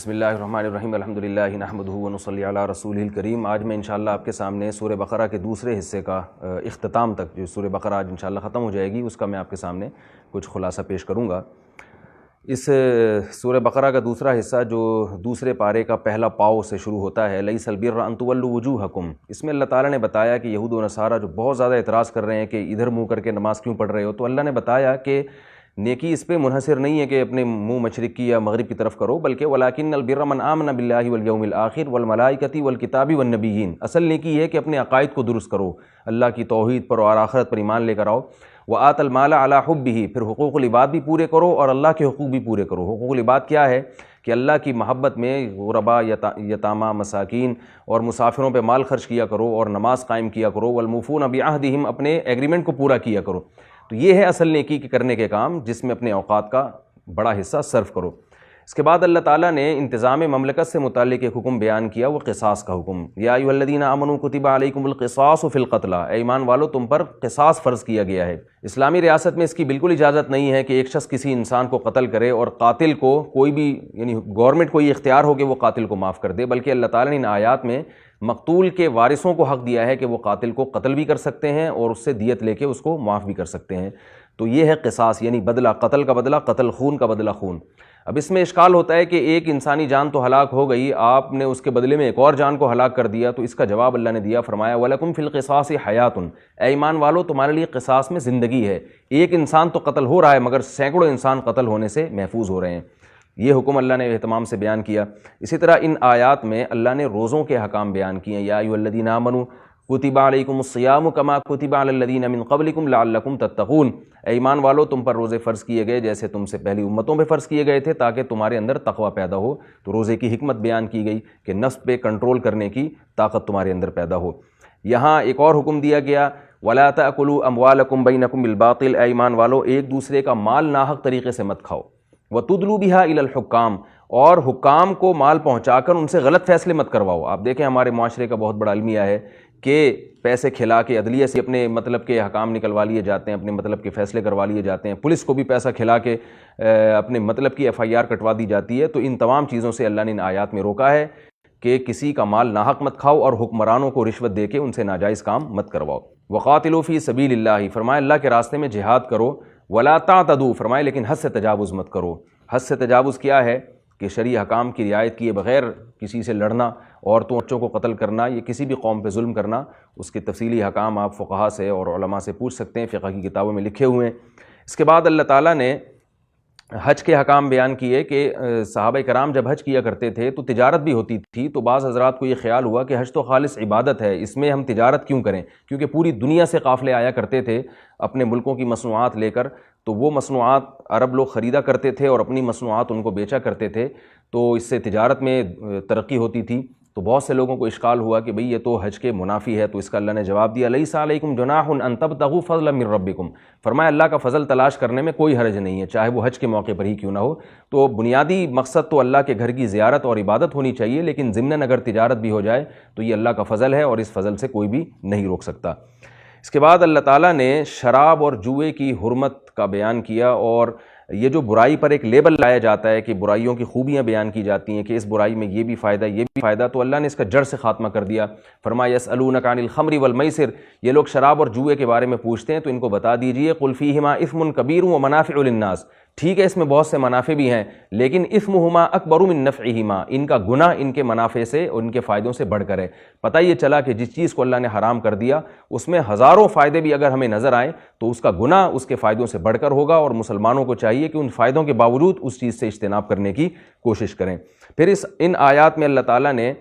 بسم اللہ الرحمن الرحیم الحمدللہ نحمدہ ونصلی علی رسولہ الکریم۔ آج میں انشاءاللہ آپ کے سامنے سورہ بقرہ کے دوسرے حصے کا اختتام تک، جو سورہ بقرہ آج انشاءاللہ ختم ہو جائے گی، اس کا میں آپ کے سامنے کچھ خلاصہ پیش کروں گا۔ اس سورہ بقرہ کا دوسرا حصہ جو دوسرے پارے کا پہلا پاؤ سے شروع ہوتا ہے، لیس البر ان تولوا وجوہکم، اس میں اللہ تعالیٰ نے بتایا کہ یہود و نصارہ جو بہت زیادہ اعتراض کر رہے ہیں کہ ادھر منہ کر کے نماز کیوں پڑھ رہے ہو، تو اللہ نے بتایا کہ نیکی اس پہ منحصر نہیں ہے کہ اپنے منہ مشرق کی یا مغرب کی طرف کرو، بلکہ ولاکن البر من آمن باللہ والیوم الآخر والملائکۃ والکتاب والنبیین، اصل نیکی یہ ہے کہ اپنے عقائد کو درست کرو، اللہ کی توحید پر اور آخرت پر ایمان لے کر آؤ۔ وآت المال علی حبہ، پھر حقوق العباد بھی پورے کرو اور اللہ کے حقوق بھی پورے کرو۔ حقوق العباد کیا ہے کہ اللہ کی محبت میں غرباء، یتامى، مساکین اور مسافروں پہ مال خرچ کیا کرو اور نماز قائم کیا کرو، والموفون بعہدہم، اپنے ایگریمنٹ کو پورا کیا کرو۔ تو یہ ہے اصل نیکی کے کرنے کے کام، جس میں اپنے اوقات کا بڑا حصہ صرف کرو۔ اس کے بعد اللہ تعالیٰ نے انتظام مملکت سے متعلق ایک حکم بیان کیا، وہ قصاص کا حکم۔ یا ایھا الذین آمنوا کتب علیکم القصاص فی القتلی، اے ایمان والو تم پر قصاص فرض کیا گیا ہے۔ اسلامی ریاست میں اس کی بالکل اجازت نہیں ہے کہ ایک شخص کسی انسان کو قتل کرے اور قاتل کو کوئی بھی، یعنی گورنمنٹ کو یہ اختیار ہو کہ وہ قاتل کو معاف کر دے، بلکہ اللہ تعالیٰ نے ان آیات میں مقتول کے وارثوں کو حق دیا ہے کہ وہ قاتل کو قتل بھی کر سکتے ہیں اور اس سے دیت لے کے اس کو معاف بھی کر سکتے ہیں۔ تو یہ ہے قصاص، یعنی بدلہ، قتل کا بدلہ قتل، خون کا بدلہ خون۔ اب اس میں اشکال ہوتا ہے کہ ایک انسانی جان تو ہلاک ہو گئی، آپ نے اس کے بدلے میں ایک اور جان کو ہلاک کر دیا، تو اس کا جواب اللہ نے دیا، فرمایا وَلَكُمْ فِي الْقِصَاصِ حَيَاةٌ، اے ایمان والو تمہارے لیے قصاص میں زندگی ہے۔ ایک انسان تو قتل ہو رہا ہے مگر سینکڑوں انسان قتل ہونے سے محفوظ ہو رہے ہیں۔ یہ حکم اللہ نے اہتمام سے بیان کیا۔ اسی طرح ان آیات میں اللہ نے روزوں کے حکام بیان کیے ہیں، یا ایھا الذین آمنوا کتب علیکم الصیام کما کتب علی الذین من قبلکم لعلکم تتقون، اے ایمان والو تم پر روزے فرض کیے گئے جیسے تم سے پہلی امتوں پہ فرض کیے گئے تھے، تاکہ تمہارے اندر تقوی پیدا ہو۔ تو روزے کی حکمت بیان کی گئی کہ نفس پہ کنٹرول کرنے کی طاقت تمہارے اندر پیدا ہو۔ یہاں ایک اور حکم دیا گیا، ولا تأکلوا اموالکم بینکم بالباطل، اے ایمان والو ایک دوسرے کا مال ناحق طریقے سے مت کھاؤ۔ وتدلوا بها الى الحکام، اور حکام کو مال پہنچا کر ان سے غلط فیصلے مت کرواؤ۔ آپ دیکھیں ہمارے معاشرے کا بہت بڑا المیہ ہے کہ پیسے کھلا کے عدلیہ سے اپنے مطلب کے حکام نکلوا لیے جاتے ہیں، اپنے مطلب کے فیصلے کروا لیے جاتے ہیں، پولیس کو بھی پیسہ کھلا کے اپنے مطلب کی FIR کٹوا دی جاتی ہے۔ تو ان تمام چیزوں سے اللہ نے ان آیات میں روکا ہے کہ کسی کا مال ناحق مت کھاؤ اور حکمرانوں کو رشوت دے کے ان سے ناجائز کام مت کرواؤ۔ وقاتلوا فی سبیل اللہ، فرمایا اللہ کے راستے میں جہاد کرو۔ ولا تعتدوا، فرمایا لیکن حد سے تجاوز مت کرو۔ حد سے تجاوز کیا ہے کہ شرعی حکام کی رعایت کیے بغیر کسی سے لڑنا، عورتوں بچوں کو قتل کرنا، یہ کسی بھی قوم پہ ظلم کرنا، اس کے تفصیلی حکام آپ فقہا سے اور علماء سے پوچھ سکتے ہیں، فقہ کی کتابوں میں لکھے ہوئے ہیں۔ اس کے بعد اللہ تعالیٰ نے حج کے حکام بیان کیے کہ صحابہ کرام جب حج کیا کرتے تھے تو تجارت بھی ہوتی تھی، تو بعض حضرات کو یہ خیال ہوا کہ حج تو خالص عبادت ہے، اس میں ہم تجارت کیوں کریں، کیونکہ پوری دنیا سے قافلے آیا کرتے تھے اپنے ملکوں کی مصنوعات لے کر، تو وہ مصنوعات عرب لوگ خریدا کرتے تھے اور اپنی مصنوعات ان کو بیچا کرتے تھے، تو اس سے تجارت میں ترقی ہوتی تھی۔ تو بہت سے لوگوں کو اشکال ہوا کہ بھئی یہ تو حج کے منافی ہے، تو اس کا اللہ نے جواب دیا، لیس علیکم جناح ان تبتغوا فضلا من ربکم، فرمایا اللہ کا فضل تلاش کرنے میں کوئی حرج نہیں ہے، چاہے وہ حج کے موقع پر ہی کیوں نہ ہو۔ تو بنیادی مقصد تو اللہ کے گھر کی زیارت اور عبادت ہونی چاہیے، لیکن ضمناً اگر تجارت بھی ہو جائے تو یہ اللہ کا فضل ہے اور اس فضل سے کوئی بھی نہیں روک سکتا۔ اس کے بعد اللہ تعالیٰ نے شراب اور جوئے کی حرمت کا بیان کیا، اور یہ جو برائی پر ایک لیبل لایا جاتا ہے کہ برائیوں کی خوبیاں بیان کی جاتی ہیں کہ اس برائی میں یہ بھی فائدہ یہ بھی فائدہ، تو اللہ نے اس کا جڑ سے خاتمہ کر دیا۔ فرمایا یسألونک عن الخمر والمیسر، یہ لوگ شراب اور جوئے کے بارے میں پوچھتے ہیں تو ان کو بتا دیجئے قل فیہما اثم کبیر ومنافع للناس، ٹھیک ہے اس میں بہت سے منافع بھی ہیں، لیکن اثمہما اکبر من نفعہما، ان کا گناہ ان کے منافع سے اور ان کے فائدوں سے بڑھ کر ہے۔ پتہ یہ چلا کہ جس چیز کو اللہ نے حرام کر دیا اس میں ہزاروں فائدے بھی اگر ہمیں نظر آئیں تو اس کا گناہ اس کے فائدوں سے بڑھ کر ہوگا، اور مسلمانوں کو چاہیے کہ ان فائدوں کے باوجود اس چیز سے اجتناب کرنے کی کوشش کریں۔ پھر ان آیات میں اللہ تعالیٰ نے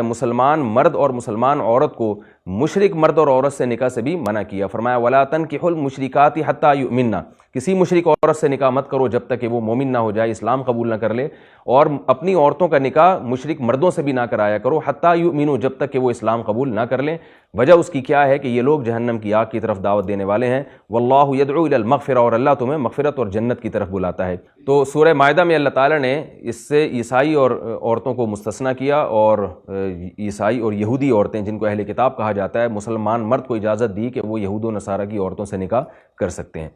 مسلمان مرد اور مسلمان عورت کو مشرک مرد اور عورت سے نکاح سے بھی منع کیا۔ فرمایا ولا تنکحوا المشرکات حتی یؤمنن، کسی مشرک عورت سے نکاح مت کرو جب تک کہ وہ مومن نہ ہو جائے، اسلام قبول نہ کر لے، اور اپنی عورتوں کا نکاح مشرک مردوں سے بھی نہ کرایا کرو حتی یؤمنوا، جب تک کہ وہ اسلام قبول نہ کر لیں۔ وجہ اس کی کیا ہے کہ یہ لوگ جہنم کی آگ کی طرف دعوت دینے والے ہیں۔ واللہ یدعو الی المغفرہ، اور اللہ تمہیں مغفرت اور جنت کی طرف بلاتا ہے۔ تو سورہ مائدہ میں اللہ تعالیٰ نے اس سے عیسائی اور عورتوں کو مستثنیٰ کیا، اور عیسائی اور یہودی عورتیں جن کو اہل کتاب کہا جاتا ہے، مسلمان مرد کو اجازت دی کہ وہ یہود و نصارہ کی عورتوں سے نکاح کر سکتے ہیں۔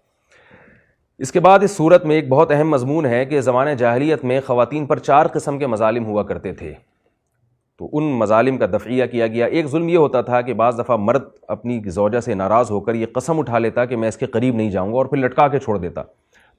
اس کے بعد اس صورت میں ایک بہت اہم مضمون ہے کہ زمانہ جاہلیت میں خواتین پر 4 قسم کے مظالم ہوا کرتے تھے، تو ان مظالم کا دفعیہ کیا گیا۔ ایک ظلم یہ ہوتا تھا کہ بعض دفعہ مرد اپنی زوجہ سے ناراض ہو کر یہ قسم اٹھا لیتا کہ میں اس کے قریب نہیں جاؤں گا، اور پھر لٹکا کے چھوڑ دیتا۔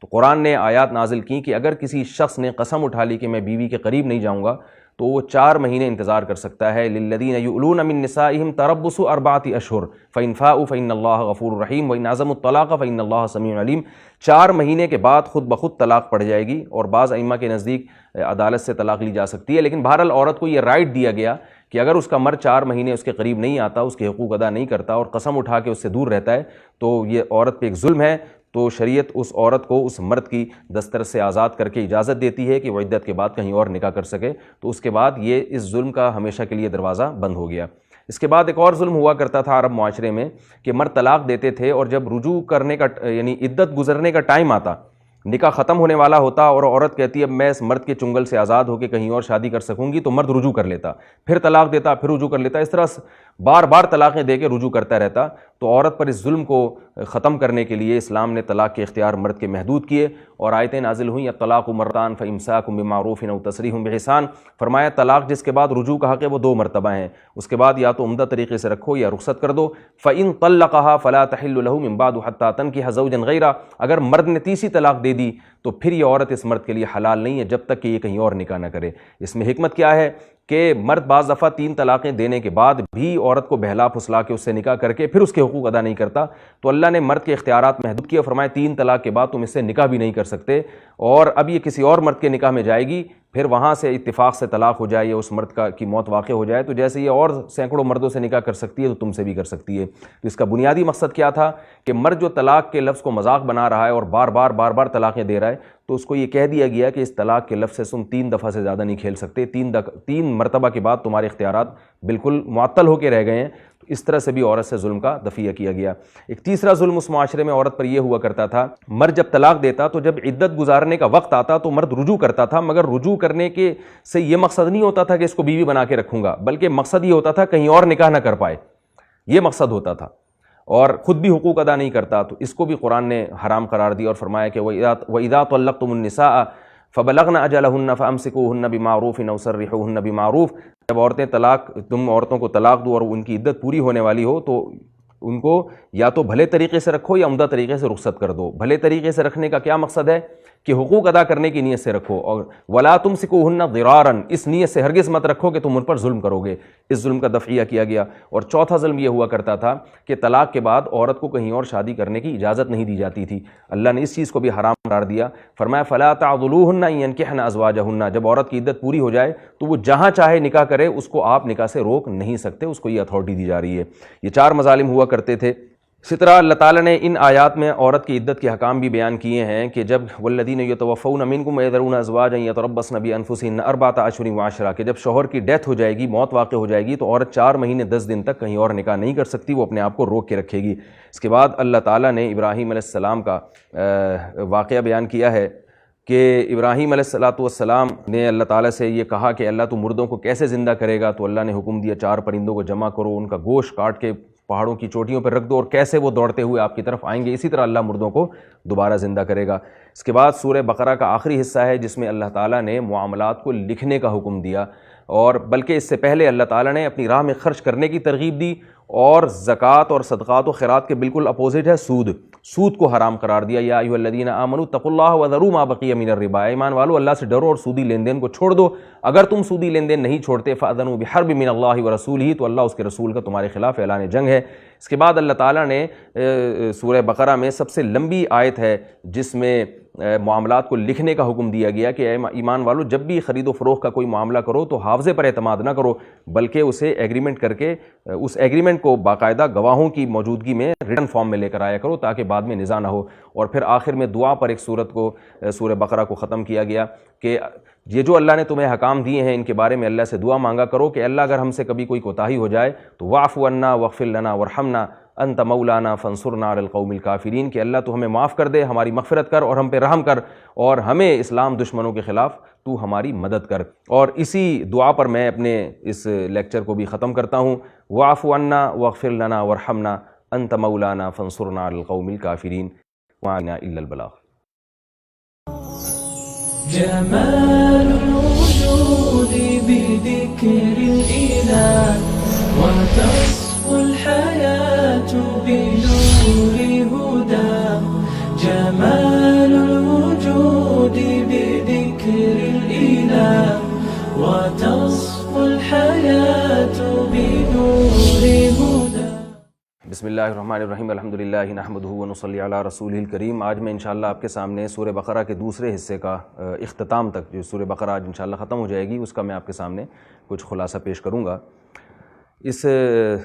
تو قرآن نے آیات نازل کی کہ اگر کسی شخص نے قسم اٹھا لی کہ میں بیوی کے قریب نہیں جاؤں گا تو وہ 4 مہینے انتظار کر سکتا ہے۔ للذین یؤلون من نسائہم تربص 4 اشہر فإن فاؤوا فإن اللہ غفور رحیم وإن عزموا الطلاق فإن اللہ سمیع علیم۔ 4 مہینے کے بعد خود بخود طلاق پڑ جائے گی، اور بعض ائمہ کے نزدیک عدالت سے طلاق لی جا سکتی ہے، لیکن بہرحال عورت کو یہ رائٹ دیا گیا کہ اگر اس کا مرد 4 مہینے اس کے قریب نہیں آتا، اس کے حقوق ادا نہیں کرتا اور قسم اٹھا کے اس سے دور رہتا ہے تو یہ عورت پہ ایک ظلم ہے، تو شریعت اس عورت کو اس مرد کی دسترس سے آزاد کر کے اجازت دیتی ہے کہ وہ عدت کے بعد کہیں اور نکاح کر سکے۔ تو اس کے بعد یہ اس ظلم کا ہمیشہ کے لیے دروازہ بند ہو گیا۔ اس کے بعد ایک اور ظلم ہوا کرتا تھا عرب معاشرے میں کہ مرد طلاق دیتے تھے، اور جب رجوع کرنے کا یعنی عدت گزرنے کا ٹائم آتا، نکاح ختم ہونے والا ہوتا اور عورت کہتی اب میں اس مرد کے چنگل سے آزاد ہو کے کہیں اور شادی کر سکوں گی، تو مرد رجوع کر لیتا، پھر طلاق دیتا، پھر رجوع کر لیتا، اس طرح بار بار طلاقیں دے کے رجوع کرتا رہتا۔ تو عورت پر اس ظلم کو ختم کرنے کے لیے اسلام نے طلاق کے اختیار مرد کے محدود کیے، اور آیتیں نازل ہوئیں الطلاق مرتان فامساک بمعروف او تسریح باحسان۔ فرمایا طلاق جس کے بعد رجوع کا حق ہے وہ 2 مرتبہ ہیں، اس کے بعد یا تو عمدہ طریقے سے رکھو یا رخصت کر دو۔ فإن طلقها فلا تحل له من بعد حتى تنكح زوجا غيره، اگر مرد نے تیسری طلاق دے دی تو پھر یہ عورت اس مرد کے لیے حلال نہیں ہے جب تک کہ یہ کہیں اور نکاح نہ کرے۔ اس میں حکمت کیا ہے کہ مرد بعض دفعہ 3 طلاقیں دینے کے بعد بھی عورت کو بہلا پھسلا کے اس سے نکاح کر کے پھر اس کے حقوق ادا نہیں کرتا، تو اللہ نے مرد کے اختیارات محدود کیے اور فرمایا 3 طلاق کے بعد تم اس سے نکاح بھی نہیں کر سکتے، اور اب یہ کسی اور مرد کے نکاح میں جائے گی، پھر وہاں سے اتفاق سے طلاق ہو جائے یا اس مرد کی موت واقع ہو جائے تو جیسے یہ اور سینکڑوں مردوں سے نکاح کر سکتی ہے تو تم سے بھی کر سکتی ہے۔ تو اس کا بنیادی مقصد کیا تھا کہ مرد جو طلاق کے لفظ کو مذاق بنا رہا ہے اور بار بار طلاقیں دے رہا ہے، تو اس کو یہ کہہ دیا گیا کہ اس طلاق کے لفظ سے تم 3 دفعہ سے زیادہ نہیں کھیل سکتے، 3 مرتبہ کے بعد تمہارے اختیارات بالکل معطل ہو کے رہ گئے ہیں۔ تو اس طرح سے بھی عورت سے ظلم کا دفعیہ کیا گیا۔ ایک تیسرا ظلم اس معاشرے میں عورت پر یہ ہوا کرتا تھا، مرد جب طلاق دیتا تو جب عدت گزارنے کا وقت آتا تو مرد رجوع کرتا تھا، مگر رجوع کرنے کے سے یہ مقصد نہیں ہوتا تھا کہ اس کو بیوی بنا کے رکھوں گا، بلکہ مقصد یہ ہوتا تھا کہیں اور نکاح نہ کر پائے، یہ مقصد ہوتا تھا، اور خود بھی حقوق ادا نہیں کرتا۔ تو اس کو بھی قرآن نے حرام قرار دیا اور فرمایا کہ وَإِذَا طَلَّقْتُمُ النِّسَاءَ فَبَلَغْنَ أَجَلَهُنَّ فَأَمْسِكُوهُنَّ بِمَعْرُوفٍ أَوْ سَرِّحُوهُنَّ بِمَعْرُوفٍ۔ جب تم عورتوں کو طلاق دو اور ان کی عدت پوری ہونے والی ہو تو ان کو یا تو بھلے طریقے سے رکھو یا عمدہ طریقے سے رخصت کر دو۔ بھلے طریقے سے رکھنے کا کیا مقصد ہے کہ حقوق ادا کرنے کی نیت سے رکھو، اور وَلَا تُمْسِكُوهُنَّ ضِرَارًا، اس نیت سے ہرگز مت رکھو کہ تم ان پر ظلم کرو گے۔ اس ظلم کا دفعیہ کیا گیا۔ اور چوتھا ظلم یہ ہوا کرتا تھا کہ طلاق کے بعد عورت کو کہیں اور شادی کرنے کی اجازت نہیں دی جاتی تھی، اللہ نے اس چیز کو بھی حرام قرار دیا۔ فرمایا فَلَا تَعْضُلُوهُنَّ أَن يَنكِحْنَ أَزْوَاجَهُنَّ، جب عورت کی عدت پوری ہو جائے تو وہ جہاں چاہے نکاح کرے، اس کو آپ نکاح سے روک نہیں سکتے، اس کو یہ اتھارٹی دی جا رہی ہے۔ یہ 4 مظالم ہوا کرتے تھے۔ اسی طرح اللہ تعالیٰ نے ان آیات میں عورت کی عدت کے حکام بھی بیان کیے ہیں کہ جب والذین یتوفون منکم ویذرون ازواجا یتربصن بانفسہن 4 اشہر وعشرہ، کہ جب شوہر کی ڈیتھ ہو جائے گی، موت واقع ہو جائے گی، تو عورت 4 مہینے 10 دن تک کہیں اور نکاح نہیں کر سکتی، وہ اپنے آپ کو روک کے رکھے گی۔ اس کے بعد اللہ تعالیٰ نے ابراہیم علیہ السلام کا واقعہ بیان کیا ہے کہ ابراہیم علیہ السلام نے اللہ تعالیٰ سے یہ کہا کہ اللہ تو مردوں کو کیسے زندہ کرے گا؟ تو اللہ نے حکم دیا 4 پرندوں کو جمع کرو، ان کا گوشت کاٹ کے پہاڑوں کی چوٹیوں پر رکھ دو، اور کیسے وہ دوڑتے ہوئے آپ کی طرف آئیں گے، اسی طرح اللہ مردوں کو دوبارہ زندہ کرے گا۔ اس کے بعد سورہ بقرہ کا آخری حصہ ہے جس میں اللہ تعالیٰ نے معاملات کو لکھنے کا حکم دیا، اور بلکہ اس سے پہلے اللہ تعالیٰ نے اپنی راہ میں خرچ کرنے کی ترغیب دی، اور زکوٰۃ اور صدقات و خیرات کے بالکل اپوزٹ ہے سود کو حرام قرار دیا۔ یا ایھا الذین آمنوا اتقوا اللہ وذروا ما بقی من الربا، ایمان والو اللہ سے ڈرو اور سودی لین دین کو چھوڑ دو، اگر تم سودی لین دین نہیں چھوڑتے فاذنوا بحرب من اللہ ورسولہ، تو اللہ اس کے رسول کا تمہارے خلاف اعلان جنگ ہے۔ اس کے بعد اللہ تعالیٰ نے سورہ بقرہ میں سب سے لمبی آیت ہے جس میں معاملات کو لکھنے کا حکم دیا گیا کہ اے ایمان والو جب بھی خرید و فروخت کا کوئی معاملہ کرو تو حافظے پر اعتماد نہ کرو، بلکہ اسے ایگریمنٹ کر کے اس ایگریمنٹ کو باقاعدہ گواہوں کی موجودگی میں ریٹن فارم میں لے کر آیا کرو تاکہ بعد میں نزاع نہ ہو۔ اور پھر آخر میں دعا پر ایک سورہ بقرہ کو ختم کیا گیا کہ یہ جو اللہ نے تمہیں حکام دیے ہیں ان کے بارے میں اللہ سے دعا مانگا کرو کہ اللہ اگر ہم سے کبھی کوئی کوتاہی ہو جائے تو واعف عنا واغفر لنا وارحمنا انت مولانا فانصرنا علی القوم الکافرین، کہ اللہ تو ہمیں معاف کر دے، ہماری مغفرت کر اور ہم پہ رحم کر، اور ہمیں اسلام دشمنوں کے خلاف تو ہماری مدد کر۔ اور اسی دعا پر میں اپنے اس لیکچر کو بھی ختم کرتا ہوں۔ واعف عنا واغفر لنا وارحمنا انت مولانا فانصرنا علی القوم الکافرین وعلینا الا البلاغ۔ جمال الوجود بذكر الإله وتصفو الحياة بنور هداه. جمال الوجود بذكر الإله وتصفو الحياة بنور هداه. بسم اللہ الرحمن الرحیم، الحمدللہ نحمدہ ونصلی علی رسولہ الکریم۔ آج میں انشاءاللہ آپ کے سامنے سورہ بقرہ کے دوسرے حصے کا اختتام تک، جو سورہ بقرہ آج انشاءاللہ ختم ہو جائے گی، اس کا میں آپ کے سامنے کچھ خلاصہ پیش کروں گا۔ اس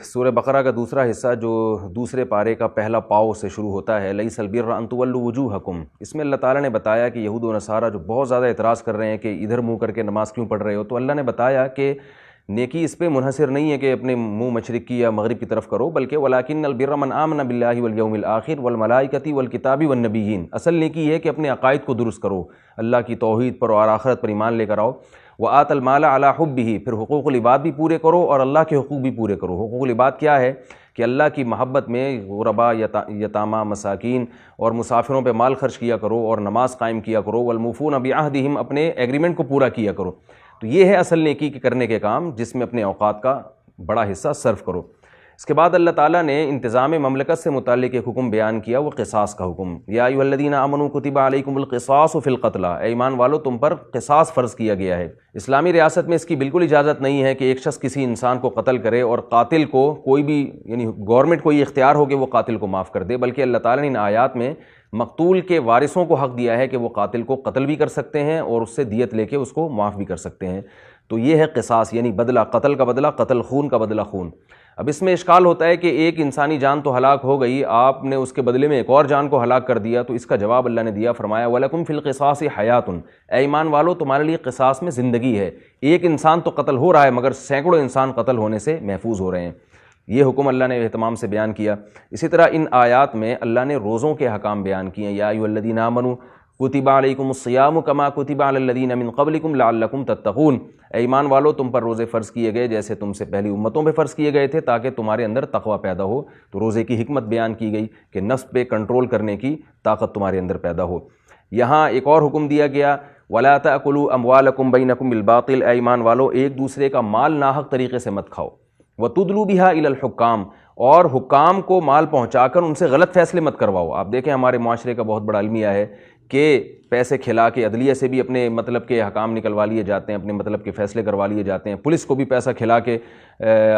سورہ بقرہ کا دوسرا حصہ جو دوسرے پارے کا پہلا پاؤ سے شروع ہوتا ہے، لیس البر ان تولوا وجوہکم، اس میں اللہ تعالیٰ نے بتایا کہ یہود و نصارہ جو بہت زیادہ اعتراض کر رہے ہیں کہ ادھر منہ کر کے نماز کیوں پڑھ رہے ہو، تو اللہ نے بتایا کہ نیکی اس پہ منحصر نہیں ہے کہ اپنے منہ مشرق کی یا مغرب کی طرف کرو، بلکہ ولاکن البر من آمن باللہ والیوم الآخر والملائکۃ والکتاب والنبیین، اصل نیکی یہ ہے کہ اپنے عقائد کو درست کرو، اللہ کی توحید پر اور آخرت پر ایمان لے کر آؤ۔ وآت المال علی حبہ، پھر حقوق العباد بھی پورے کرو اور اللہ کے حقوق بھی پورے کرو۔ حقوق العباد کیا ہے کہ اللہ کی محبت میں غرباء، یتامى، مساکین اور مسافروں پہ مال خرچ کیا کرو اور نماز قائم کیا کرو۔ والموفون بعہدہم، اپنے ایگریمنٹ کو پورا کیا کرو۔ تو یہ ہے اصل نیکی کرنے کے کام، جس میں اپنے اوقات کا بڑا حصہ صرف کرو۔ اس کے بعد اللہ تعالیٰ نے انتظام مملکت سے متعلق ایک حکم بیان کیا، وہ قصاص کا حکم۔ یا ایھا الذین آمنوا کتب علیکم القصاص فی القتلی، اے ایمان والو تم پر قصاص فرض کیا گیا ہے۔ اسلامی ریاست میں اس کی بالکل اجازت نہیں ہے کہ ایک شخص کسی انسان کو قتل کرے اور قاتل کو کوئی بھی، یعنی گورنمنٹ کو یہ اختیار ہو کہ وہ قاتل کو معاف کر دے، بلکہ اللہ تعالیٰ نے ان آیات میں مقتول کے وارثوں کو حق دیا ہے کہ وہ قاتل کو قتل بھی کر سکتے ہیں اور اس سے دیت لے کے اس کو معاف بھی کر سکتے ہیں۔ تو یہ ہے قصاص، یعنی بدلہ، قتل کا بدلہ قتل، خون کا بدلہ خون۔ اب اس میں اشکال ہوتا ہے کہ ایک انسانی جان تو ہلاک ہو گئی، آپ نے اس کے بدلے میں ایک اور جان کو ہلاک کر دیا، تو اس کا جواب اللہ نے دیا، فرمایا وَلَكُمْ فِي الْقِصَاصِ حَيَاتٌ، اے ایمان والو تمہارے لیے قصاص میں زندگی ہے۔ ایک انسان تو قتل ہو رہا ہے مگر سینکڑوں انسان قتل ہونے سے محفوظ ہو رہے ہیں۔ یہ حکم اللہ نے اہتمام سے بیان کیا۔ اسی طرح ان آیات میں اللہ نے روزوں کے حکام بیان کیے، یا ایھا الذین آمنوا کتب علیکم الصیام کما کتب علی الذین من قبلکم لعلکم تتقون، اے ایمان والو تم پر روزے فرض کیے گئے جیسے تم سے پہلی امتوں پہ فرض کیے گئے تھے، تاکہ تمہارے اندر تقوی پیدا ہو۔ تو روزے کی حکمت بیان کی گئی کہ نفس پہ کنٹرول کرنے کی طاقت تمہارے اندر پیدا ہو۔ یہاں ایک اور حکم دیا گیا، ولا تأکلوا اموالکم بینکم بالباطل، اے ایمان والو ایک دوسرے کا مال ناحق طریقے سے مت کھاؤ۔ وتدلوا بها الی الحکام، اور حکام کو مال پہنچا کر ان سے غلط فیصلے مت کرواؤ۔ آپ دیکھیں ہمارے معاشرے کا بہت بڑا المیہ ہے کہ پیسے کھلا کے عدلیہ سے بھی اپنے مطلب کے حکام نکلوا لیے جاتے ہیں، اپنے مطلب کے فیصلے کروا لیے جاتے ہیں، پولیس کو بھی پیسہ کھلا کے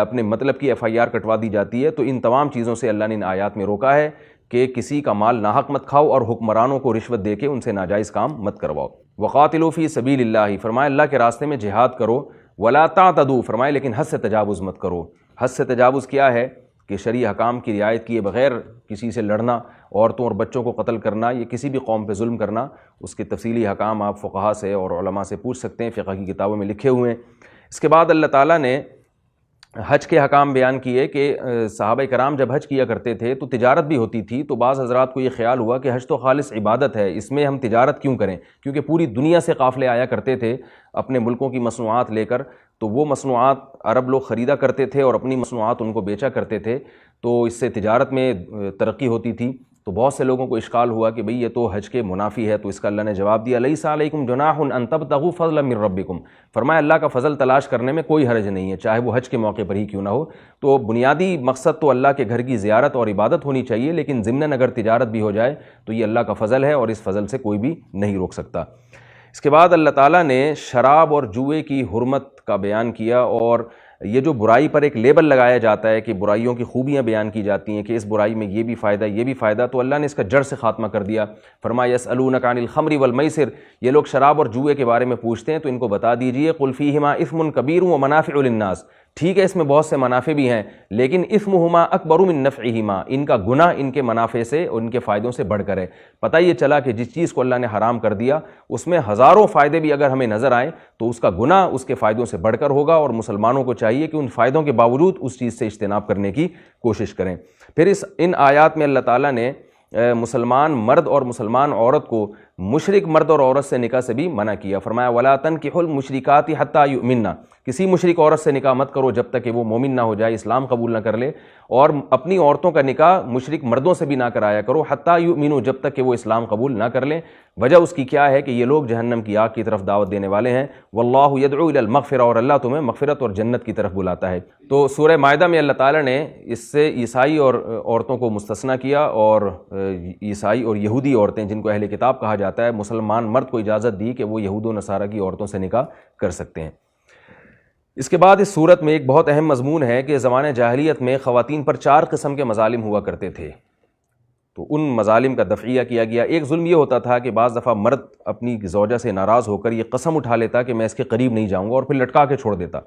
اپنے مطلب کی FIR کٹوا دی جاتی ہے۔ تو ان تمام چیزوں سے اللہ نے ان آیات میں روکا ہے کہ کسی کا مال ناحق مت کھاؤ اور حکمرانوں کو رشوت دے کے ان سے ناجائز کام مت کرواؤ۔ وقاتلوا فی سبیل اللہ، فرمایا اللہ کے راستے میں جہاد کرو۔ ولا تعتدوا، فرمایا لیکن حد سے تجاوز مت کرو۔ حد سے تجاوز کیا ہے کہ شرعی حکام کی رعایت کیے بغیر کسی سے لڑنا، عورتوں اور بچوں کو قتل کرنا، یہ کسی بھی قوم پہ ظلم کرنا، اس کے تفصیلی حکام آپ فقہا سے اور علماء سے پوچھ سکتے ہیں، فقہ کی کتابوں میں لکھے ہوئے ہیں۔ اس کے بعد اللہ تعالیٰ نے حج کے حکام بیان کیے کہ صحابہ کرام جب حج کیا کرتے تھے تو تجارت بھی ہوتی تھی، تو بعض حضرات کو یہ خیال ہوا کہ حج تو خالص عبادت ہے، اس میں ہم تجارت کیوں کریں، کیونکہ پوری دنیا سے قافلے آیا کرتے تھے اپنے ملکوں کی مصنوعات لے کر، تو وہ مصنوعات عرب لوگ خریدا کرتے تھے اور اپنی مصنوعات ان کو بیچا کرتے تھے، تو اس سے تجارت میں ترقی ہوتی تھی۔ تو بہت سے لوگوں کو اشکال ہوا کہ بھئی یہ تو حج کے منافی ہے، تو اس کا اللہ نے جواب دیا، لیس علیکم جناح ان تبتغوا فضلا من ربکم، فرمایا اللہ کا فضل تلاش کرنے میں کوئی حرج نہیں ہے، چاہے وہ حج کے موقع پر ہی کیوں نہ ہو۔ تو بنیادی مقصد تو اللہ کے گھر کی زیارت اور عبادت ہونی چاہیے، لیکن ضمناً اگر تجارت بھی ہو جائے تو یہ اللہ کا فضل ہے اور اس فضل سے کوئی بھی نہیں روک سکتا۔ اس کے بعد اللہ تعالیٰ نے شراب اور جوئے کی حرمت کا بیان کیا، اور یہ جو برائی پر ایک لیبل لگایا جاتا ہے کہ برائیوں کی خوبیاں بیان کی جاتی ہیں کہ اس برائی میں یہ بھی فائدہ یہ بھی فائدہ، تو اللہ نے اس کا جڑ سے خاتمہ کر دیا۔ فرمایا یسألونک عن الخمر والمیسر، یہ لوگ شراب اور جوئے کے بارے میں پوچھتے ہیں تو ان کو بتا دیجئے قل فیہما اثم کبیر ومنافع للناس، ٹھیک ہے اس میں بہت سے منافع بھی ہیں، لیکن اثمہما اکبر من نفعہما، ان کا گناہ ان کے منافع سے اور ان کے فائدوں سے بڑھ کر ہے۔ پتہ یہ چلا کہ جس چیز کو اللہ نے حرام کر دیا اس میں ہزاروں فائدے بھی اگر ہمیں نظر آئیں تو اس کا گناہ اس کے فائدوں سے بڑھ کر ہوگا، اور مسلمانوں کو چاہیے کہ ان فائدوں کے باوجود اس چیز سے اجتناب کرنے کی کوشش کریں۔ پھر ان آیات میں اللہ تعالیٰ نے مسلمان مرد اور مسلمان عورت کو مشرک مرد اور عورت سے نکاح سے بھی منع کیا۔ فرمایا وَلَا تَنْكِحُوا الْمُشْرِكَاتِ حَتَّى يُؤْمِنَّ، کسی مشرک عورت سے نکاح مت کرو جب تک کہ وہ مومن نہ ہو جائے، اسلام قبول نہ کر لے، اور اپنی عورتوں کا نکاح مشرک مردوں سے بھی نہ کرایا کرو حتیٰ یؤمنوا، جب تک کہ وہ اسلام قبول نہ کر لیں۔ وجہ اس کی کیا ہے کہ یہ لوگ جہنم کی آگ کی طرف دعوت دینے والے ہیں. واللہ یدعو الی المغفرہ، اور اللہ تمہیں مغفرت اور جنت کی طرف بلاتا ہے. تو سورہ مائدہ میں اللہ تعالیٰ نے اس سے عیسائی اور عورتوں کو مستثنیٰ کیا، اور عیسائی اور یہودی عورتیں جن کو اہل کتاب کہا جاتا ہے، مسلمان مرد کو اجازت دی کہ وہ یہود و نصارہ کی عورتوں سے نکاح کر سکتے ہیں. اس کے بعد اس صورت میں ایک بہت اہم مضمون ہے کہ زمانہ جاہلیت میں خواتین پر 4 قسم کے مظالم ہوا کرتے تھے. تو ان مظالم کا دفعیہ کیا گیا. ایک ظلم یہ ہوتا تھا کہ بعض دفعہ مرد اپنی زوجہ سے ناراض ہو کر یہ قسم اٹھا لیتا کہ میں اس کے قریب نہیں جاؤں گا، اور پھر لٹکا کے چھوڑ دیتا.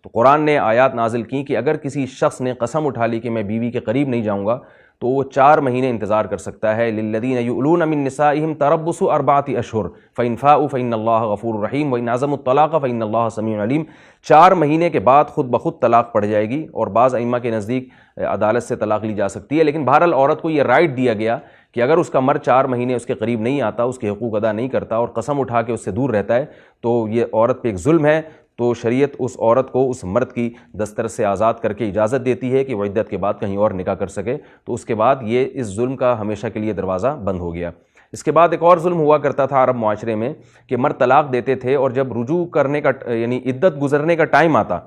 تو قرآن نے آیات نازل کی کہ اگر کسی شخص نے قسم اٹھا لی کہ میں بیوی کے قریب نہیں جاؤں گا تو وہ 4 مہینے انتظار کر سکتا ہے. للذین یؤلون من نسائہم تربص 4 اشہر فإن فاؤوا فإن اللہ غفور رحیم وإن عزموا الطلاق فإن اللہ سمیع علیم. 4 مہینے کے بعد خود بخود طلاق پڑ جائے گی، اور بعض ائمہ کے نزدیک عدالت سے طلاق لی جا سکتی ہے. لیکن بہرحال عورت کو یہ رائٹ دیا گیا کہ اگر اس کا مرد 4 مہینے اس کے قریب نہیں آتا، اس کے حقوق ادا نہیں کرتا اور قسم اٹھا کے اس سے دور رہتا ہے، تو یہ عورت پہ ایک ظلم ہے. تو شریعت اس عورت کو اس مرد کی دسترس سے آزاد کر کے اجازت دیتی ہے کہ وہ عدت کے بعد کہیں اور نکاح کر سکے. تو اس کے بعد یہ اس ظلم کا ہمیشہ کے لیے دروازہ بند ہو گیا. اس کے بعد ایک اور ظلم ہوا کرتا تھا عرب معاشرے میں کہ مرد طلاق دیتے تھے، اور جب رجوع کرنے کا یعنی عدت گزرنے کا ٹائم آتا،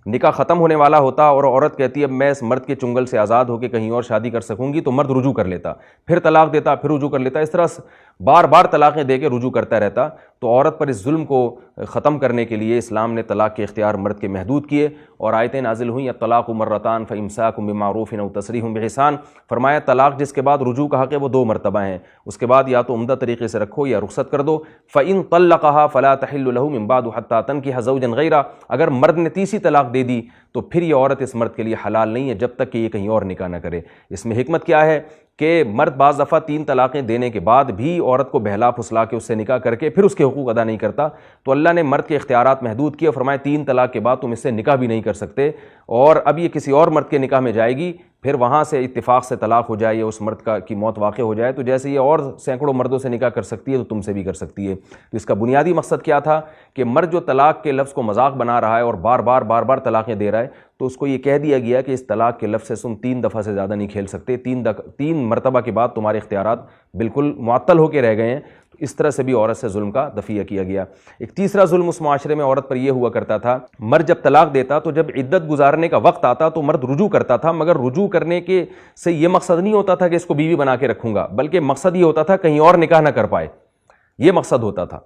نکاح ختم ہونے والا ہوتا اور عورت کہتی اب میں اس مرد کے چنگل سے آزاد ہو کے کہیں اور شادی کر سکوں گی، تو مرد رجوع کر لیتا، پھر طلاق دیتا، پھر رجوع کر لیتا. اس طرح بار بار طلاقیں دے کے رجوع کرتا رہتا. تو عورت پر اس ظلم کو ختم کرنے کے لیے اسلام نے طلاق کے اختیار مرد کے محدود کیے، اور آیتیں نازل ہوئیں الطلاق مرتان فامساک بمعروف او تسریح باحسان. فرمایا طلاق جس کے بعد رجوع کا حق ہے وہ 2 مرتبہ ہیں، اس کے بعد یا تو عمدہ طریقے سے رکھو یا رخصت کر دو. فإن طلقها فلا تحل له من بعد حتى تنكح زوجا غيره. اگر مرد نے تیسری طلاق دے دی تو پھر یہ عورت اس مرد کے لیے حلال نہیں ہے جب تک کہ یہ کہیں اور نکاح نہ کرے. اس میں حکمت کیا ہے کہ مرد بعض دفعہ 3 طلاقیں دینے کے بعد بھی عورت کو بہلا پھسلا کے اس سے نکاح کر کے پھر اس کے حقوق ادا نہیں کرتا. تو اللہ نے مرد کے اختیارات محدود کیے، فرمایا 3 طلاق کے بعد تم اس سے نکاح بھی نہیں کر سکتے، اور اب یہ کسی اور مرد کے نکاح میں جائے گی، پھر وہاں سے اتفاق سے طلاق ہو جائے یا اس مرد کی موت واقع ہو جائے تو جیسے یہ اور سینکڑوں مردوں سے نکاح کر سکتی ہے تو تم سے بھی کر سکتی ہے. تو اس کا بنیادی مقصد کیا تھا کہ مرد جو طلاق کے لفظ کو مذاق بنا رہا ہے اور بار بار طلاقیں دے رہا ہے، تو اس کو یہ کہہ دیا گیا کہ اس طلاق کے لفظ سے تم 3 دفعہ سے زیادہ نہیں کھیل سکتے، 3 مرتبہ کے بعد تمہارے اختیارات بالکل معطل ہو کے رہ گئے ہیں. تو اس طرح سے بھی عورت سے ظلم کا دفعیہ کیا گیا. ایک تیسرا ظلم اس معاشرے میں عورت پر یہ ہوا کرتا تھا، مرد جب طلاق دیتا تو جب عدت گزارنے کا وقت آتا تو مرد رجوع کرتا تھا، مگر رجوع کرنے کے سے یہ مقصد نہیں ہوتا تھا کہ اس کو بیوی بنا کے رکھوں گا، بلکہ مقصد یہ ہوتا تھا کہیں اور نکاح نہ کر پائے، یہ مقصد ہوتا تھا،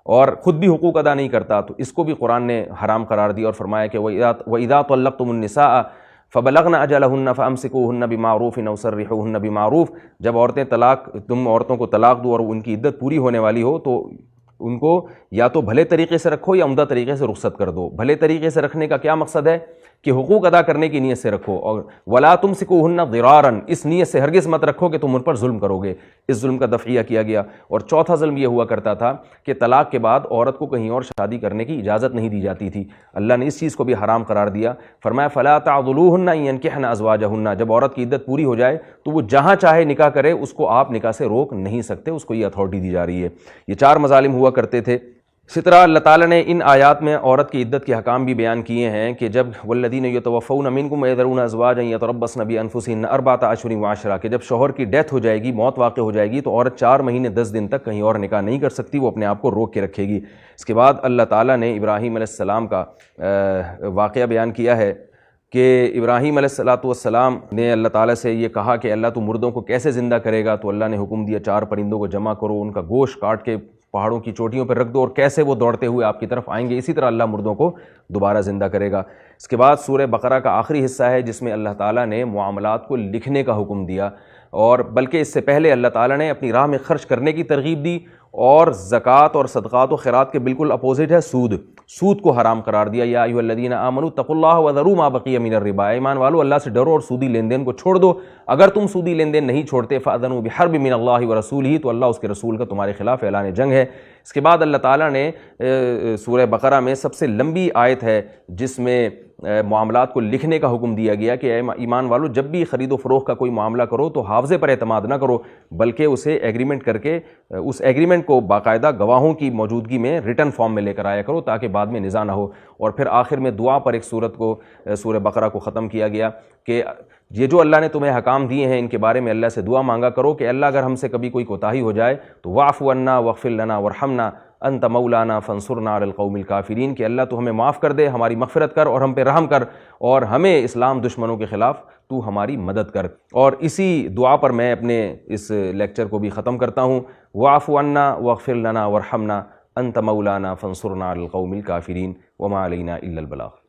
اور خود بھی حقوق ادا نہیں کرتا. تو اس کو بھی قرآن نے حرام قرار دیا اور فرمایا کہ وَإِذَا طَلَّقْتُمُ النِّسَاءَ فَبَلَغْنَ أَجَلَهُنَّ فَأَمْسِكُوهُنَّ بِمَعْرُوفٍ أَوْ سَرِّحُوهُنَّ بِمَعْرُوفٍ. جب تم عورتوں کو طلاق دو اور ان کی عدت پوری ہونے والی ہو تو ان کو یا تو بھلے طریقے سے رکھو یا عمدہ طریقے سے رخصت کر دو. بھلے طریقے سے رکھنے کا کیا مقصد ہے کہ حقوق ادا کرنے کی نیت سے رکھو، اور وَلَا تُمْسِكُوهُنَّ ضِرَارًا، اس نیت سے ہرگز مت رکھو کہ تم ان پر ظلم کرو گے. اس ظلم کا دفعیہ کیا گیا. اور چوتھا ظلم یہ ہوا کرتا تھا کہ طلاق کے بعد عورت کو کہیں اور شادی کرنے کی اجازت نہیں دی جاتی تھی. اللہ نے اس چیز کو بھی حرام قرار دیا. فرمایا فَلَا تَعْضُلُوهُنَّ أَن يَنكِحْنَ أَزْوَاجَهُنَّ. جب عورت کی عدت پوری ہو جائے تو وہ جہاں چاہے نکاح کرے، اس کو آپ نکاح سے روک نہیں سکتے، اس کو یہ اتھارٹی دی جا رہی ہے. یہ 4 مظالم ہوا کرتے تھے. اسی طرح اللہ تعالیٰ نے ان آیات میں عورت کی عدت کے حکام بھی بیان کیے ہیں کہ جب والذین یتوفون منکم ویذرون ازواجا یتربصن بانفسہن 4 اشہر وعشرہ، کہ جب شوہر کی ڈیتھ ہو جائے گی، موت واقع ہو جائے گی، تو عورت 4 مہینے 10 دن تک کہیں اور نکاح نہیں کر سکتی، وہ اپنے آپ کو روک کے رکھے گی. اس کے بعد اللہ تعالیٰ نے ابراہیم علیہ السلام کا واقعہ بیان کیا ہے کہ ابراہیم علیہ السلام نے اللہ تعالیٰ سے یہ کہا کہ اللہ تو مردوں کو کیسے زندہ کرے گا؟ تو اللہ نے حکم دیا 4 پرندوں کو جمع کرو، ان کا گوشت کاٹ کے پہاڑوں کی چوٹیوں پر رکھ دو، اور کیسے وہ دوڑتے ہوئے آپ کی طرف آئیں گے، اسی طرح اللہ مردوں کو دوبارہ زندہ کرے گا. اس کے بعد سورہ بقرہ کا آخری حصہ ہے جس میں اللہ تعالیٰ نے معاملات کو لکھنے کا حکم دیا، اور بلکہ اس سے پہلے اللہ تعالیٰ نے اپنی راہ میں خرچ کرنے کی ترغیب دی، اور زکوٰۃ اور صدقات و خیرات کے بالکل اپوزٹ ہے سود کو حرام قرار دیا. یا ایھا الذین آمنوا اتقوا اللہ وذروا ما بقی من الربا. ایمان والو اللہ سے ڈرو اور سودی لین دین کو چھوڑ دو. اگر تم سودی لین دین نہیں چھوڑتے فاذنوا بحرب من اللہ ورسولہ، تو اللہ اس کے رسول کا تمہارے خلاف اعلان جنگ ہے. اس کے بعد اللہ تعالیٰ نے سورہ بقرہ میں سب سے لمبی آیت ہے جس میں معاملات کو لکھنے کا حکم دیا گیا کہ ایمان والو جب بھی خرید و فروخت کا کوئی معاملہ کرو تو حافظے پر اعتماد نہ کرو، بلکہ اسے ایگریمنٹ کر کے اس ایگریمنٹ کو باقاعدہ گواہوں کی موجودگی میں ریٹن فارم میں لے کر آیا کرو تاکہ بعد میں نزاع نہ ہو. اور پھر آخر میں دعا پر ایک سورت کو سورہ بقرہ کو ختم کیا گیا کہ یہ جو اللہ نے تمہیں احکام دیے ہیں ان کے بارے میں اللہ سے دعا مانگا کرو کہ اللہ اگر ہم سے کبھی کوئی کوتاہی ہو جائے تو واعف عنا واغفر لنا وارحمنا انت مولانا فانصرنا علی القوم الکافرین، کہ اللہ تو ہمیں معاف کر دے، ہماری مغفرت کر اور ہم پہ رحم کر، اور ہمیں اسلام دشمنوں کے خلاف تو ہماری مدد کر۔ اور اسی دعا پر میں اپنے اس لیکچر کو بھی ختم کرتا ہوں۔ واعف عنا واغفر لنا وارحمنا انت مولانا فانصرنا علی القوم الکافرین وما علینا الا البلاغ۔